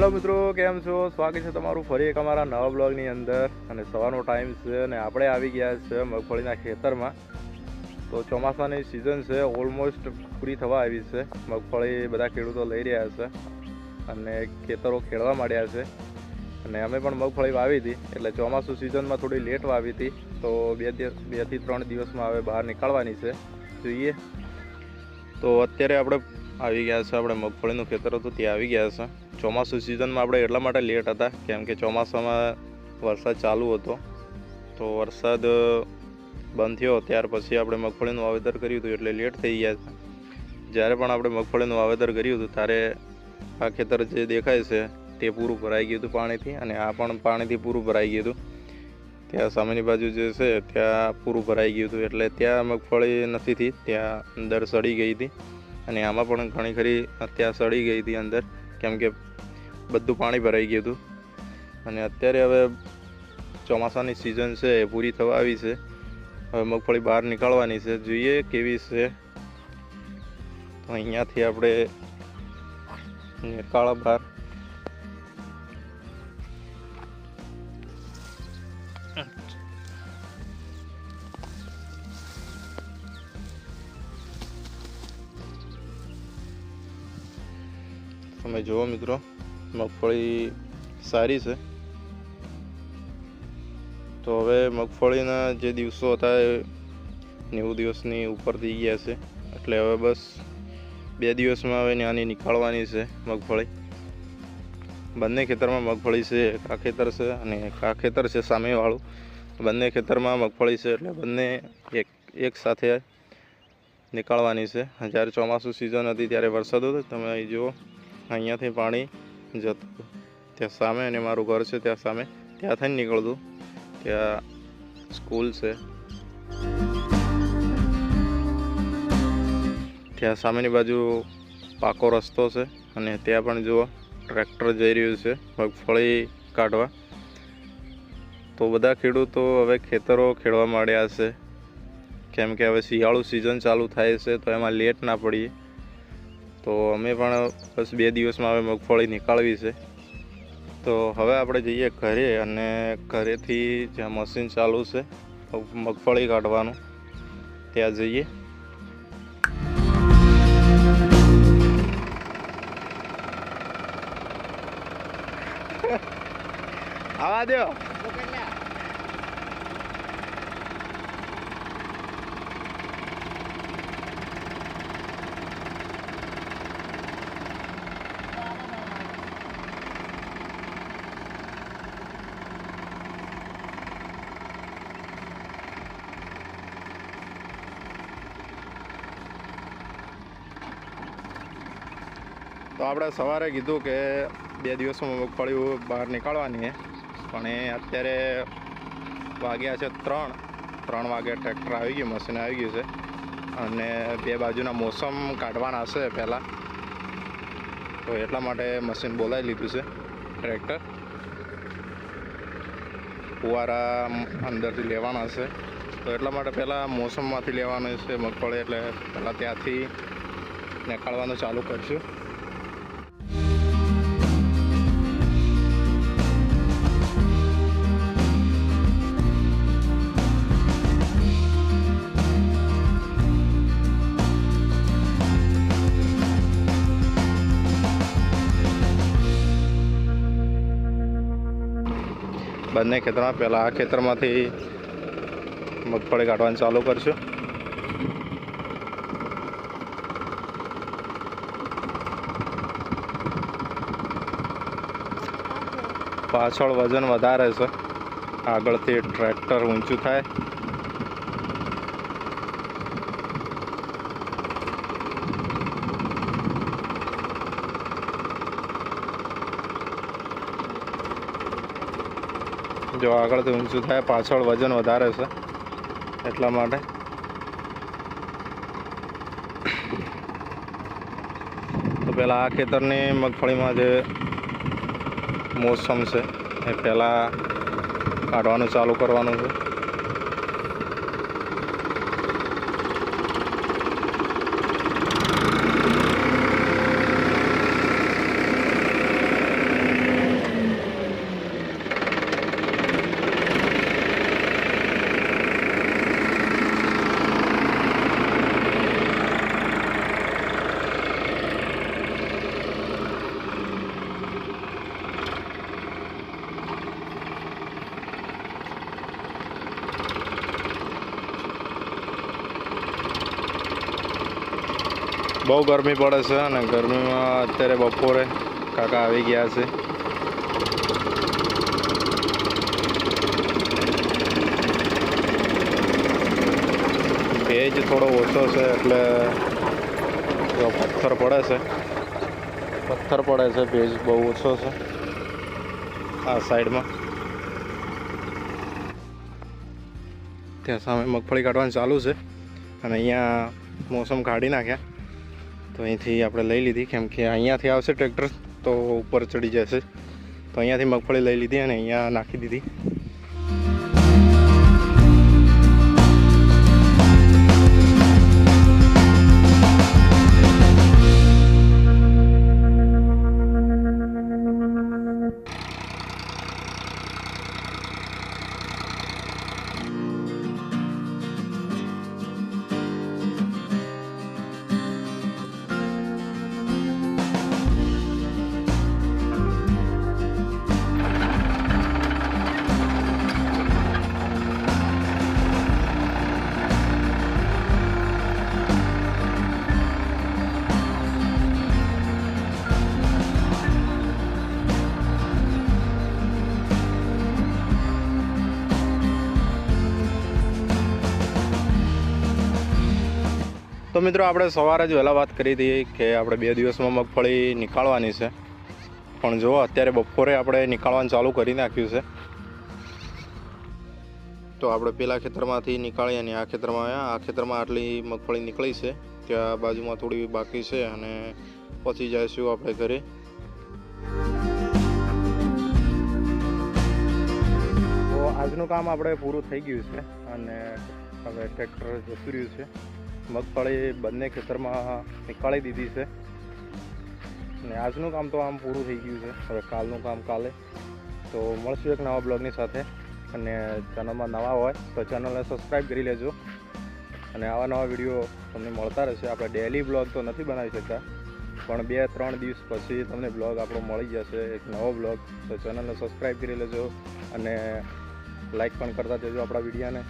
Hello मित्रों, केम छो? स्वागत है तमारू फरी एक अमारा नवा ब्लॉगनी अंदर। अने सवारनो टाइम छे ने आपणे आवी गया छे मगफळीना खेतरमां। तो ચોમાસાની सीजन छे, ऑलमोस्ट पूरी थवा आवी छे। मगफળી बधा खेडूतो लई रह्या छे अने खेतरो खेडवा माड्या छे। अने अमे पण मगफળી वावी हती, એટલે ચોમાસું सीजनमां थोड़ी लेट वावी हती। तो 2 થી 3 દિવસमां हवे बहार निकाळवानी छे, जोईए। तो अत्यारे आपणे આવી ગયા છે, આપણે મગફળીનું ખેતર હતું ત્યાં આવી ગયા છે। ચોમાસું સિઝનમાં આપણે એટલા માટે લેટ હતા કેમ કે ચોમાસામાં વરસાદ ચાલુ હતો। તો વરસાદ બંધ થયો ત્યાર પછી આપણે મગફળીનું વાવેતર કર્યું હતું, એટલે લેટ થઈ ગયા છે। જ્યારે પણ આપણે મગફળીનું વાવેતર કર્યું હતું ત્યારે આ ખેતર જે દેખાય છે તે પૂરું ભરાઈ ગયું હતું પાણીથી, અને આ પણ પાણીથી પૂરું ભરાઈ ગયું હતું। ત્યાં સામેની બાજુ જે છે ત્યાં પૂરું ભરાઈ ગયું હતું, એટલે ત્યાં મગફળી નથી થઈ, ત્યાં અંદર સડી ગઈ હતી। અને આમાં પણ ઘણી ખરી અત્યારે સડી ગઈ હતી અંદર, કેમ કે બધું પાણી ભરાઈ ગયું હતું। અને અત્યારે હવે ચોમાસાની સિઝન છે એ પૂરી થવા આવી છે, હવે મગફળી બહાર નીકાળવાની છે, જોઈએ કેવી છે। તો અહીંયાથી આપણે નીકાળો બહાર। તમે જુઓ મિત્રો, મગફળી સારી છે। તો હવે મગફળીના જે દિવસો હતા એ 90 દિવસની ઉપર થઈ ગયા છે, એટલે હવે બસ 2 દિવસમાં હવે નાની નીકાળવાની છે મગફળી। બંને ખેતરમાં મગફળી છે, આ ખેતર છે અને આ ખેતર છે સામેવાળું। બંને ખેતરમાં મગફળી છે, એટલે બંને એક સાથે નીકાળવાની છે। જ્યારે ચોમાસું સિઝન હતી ત્યારે વરસાદ હતો, તમે અહીં જુઓ અહીંયાથી પાણી જતું ત્યાં સામે, અને મારું ઘર છે ત્યાં સામે, ત્યાંથી જ નીકળતું। ત્યાં સ્કૂલ છે, ત્યાં સામેની બાજુ પાકો રસ્તો છે, અને ત્યાં પણ જુઓ ટ્રેક્ટર જઈ રહ્યું છે મગફળી કાઢવા। તો બધા ખેડૂતો હવે ખેતરો ખેડવા માંડ્યા છે, કેમ કે હવે શિયાળુ સિઝન ચાલુ થાય છે, તો એમાં લેટ ના પડીએ। તો અમે પણ બસ 2 દિવસમાં હવે મગફળી નીકાળવી છે। તો હવે આપણે જઈએ ઘરે, અને ઘરેથી જ્યાં મશીન ચાલુ છે મગફળી કાઢવાનું ત્યાં જઈએ। આવા દો। તો આપણે સવારે કીધું કે 2 દિવસમાં મગફળી બહાર નીકાળવાની છે, પણ એ અત્યારે વાગ્યા છે 3 વાગે ટ્રેક્ટર આવી ગયું, મશીન આવી ગયું છે, અને 2 બાજુના મોસમ કાઢવાના છે પહેલાં, તો એટલા માટે મશીન બોલાવી લીધું છે ટ્રેક્ટર। ફુવારા અંદરથી લેવાના છે, તો એટલા માટે પહેલાં મોસમમાંથી લેવાનું છે મગફળી, એટલે પહેલાં ત્યાંથી નીકાળવાનું ચાલુ કરશું। બંને ખેતરમાં પહેલાં આ ખેતરમાંથી મગફળી કાઢવાનું ચાલુ કરશું। પાછળ વજન વધારે છે, આગળથી ટ્રેક્ટર ઊંચું થાય। જો આગળથી ઊંચું થાય, પાછળ વજન વધારે છે, એટલા માટે। તો પહેલાં આ ખેતરની મગફળીમાં જે મોસમ છે એ પહેલાં કાઢવાનું ચાલુ કરવાનું છે। બહુ ગરમી પડે છે અને ગરમીમાં અત્યારે બપોરે કાકા આવી ગયા છે. ભેજ થોડો ઓછો છે એટલે પથ્થર પડે છે, ભેજ બહુ ઓછો છે આ સાઈડમાં. ત્યાં સામે મગફળી કાઢવાનું ચાલુ છે અને અહીંયા મોસમ કાઢી નાખ્યા તો અહીંથી આપણે લઈ લીધી, કેમ કે અહીંયાથી આવશે ટ્રેક્ટર તો ઉપર ચડી જશે, તો અહીંયાથી મગફળી લઈ લીધી અને અહીંયા નાખી દીધી. તો મિત્રો આપણે સવારે જ વહેલા વાત કરી હતી કે આપણે 2 દિવસમાં મગફળી નીકાળવાની છે, પણ જો અત્યારે બપોરે આપણે નીકાળવાનું ચાલુ કરી નાખ્યું છે. તો આપણે પેલા ખેતરમાંથી નીકાળી અને આ ખેતરમાં આવ્યા. આ ખેતરમાં આટલી મગફળી નીકળી છે, ત્યાં બાજુમાં થોડી બાકી છે અને પછી જઈશું આપણે ઘરે. તો આજનું કામ આપણે પૂરું થઈ ગયું છે અને હવે ટ્રેક્ટર જતું રહ્યું છે. મગફળી બંને ખેતરમાં નીકાળી દીધી છે અને આજનું કામ તો આમ પૂરું થઈ ગયું છે. હવે કાલનું કામ કાલે. તો મળશું એક નવા બ્લોગની સાથે, અને ચેનલમાં નવા હોય તો ચેનલને સબસ્ક્રાઈબ કરી લેજો અને આવા નવા વિડીયો તમને મળતા રહેશે. આપણે ડેલી બ્લોગ તો નથી બનાવી શકતા, પણ 2-3 દિવસ પછી તમને બ્લોગ આપણો મળી જશે, એક નવો બ્લોગ. તો ચેનલને સબસ્ક્રાઈબ કરી લેજો અને લાઈક પણ કરતા જજો આપણા વિડીયોને.